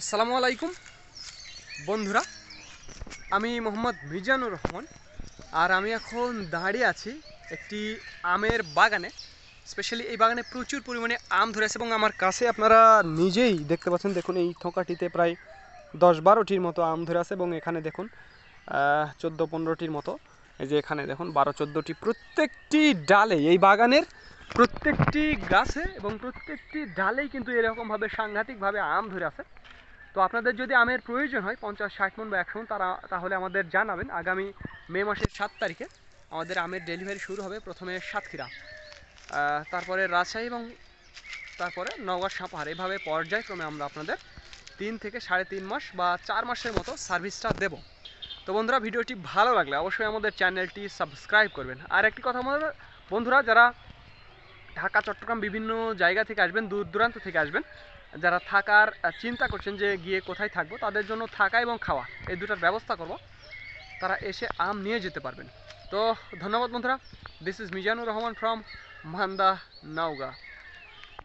আসসালামু আলাইকুম বন্ধুরা, আমি মোহাম্মদ মিজানুর রহমান। আর আমি এখন দাঁড়িয়ে আছি একটি আমের বাগানে। স্পেশালি এই বাগানে প্রচুর পরিমাণে আম ধরে আছে এবং আমার কাছে আপনারা নিজেই দেখতে পাচ্ছেন। দেখুন, এই থোকাটিতে প্রায় 10-12টির মতো আম ধরে আছে এবং এখানে দেখুন 14-15টির মতো। এই যে এখানে দেখুন 12-14টি, প্রত্যেকটি ডালে, এই বাগানের প্রত্যেকটি গাছে এবং প্রত্যেকটি ডালেই কিন্তু এরকমভাবে সাংঘাতিকভাবে আম ধরে আছে। তো আপনাদের যদি আমের প্রয়োজন হয় 50-60 মণ বা 100 মণ, তাহলে আমাদের জানাবেন। আগামী মে মাসের 7 তারিখে আমাদের আমের ডেলিভারি শুরু হবে। প্রথমে সাতক্ষীরা, তারপরে রাজশাহী এবং তারপরে নওগাঁ, সাপাহার, এভাবে পর্যায়ক্রমে আমরা আপনাদের 3 থেকে 3.5 মাস বা 4 মাসের মতো সার্ভিসটা দেব। তো বন্ধুরা, ভিডিওটি ভালো লাগলে অবশ্যই আমাদের চ্যানেলটি সাবস্ক্রাইব করবেন। আর একটি কথা বন্ধুরা, যারা ঢাকা, চট্টগ্রাম বিভিন্ন জায়গা থেকে আসবেন, দূর দূরান্ত থেকে আসবেন, যারা থাকার চিন্তা করছেন যে গিয়ে কোথায় থাকবো, তাদের জন্য থাকা এবং খাওয়া এই দুটার ব্যবস্থা করব। তারা এসে আম নিয়ে যেতে পারবেন। তো ধন্যবাদ বন্ধুরা। This is Mizanur Rahman from Manda, Naogaon.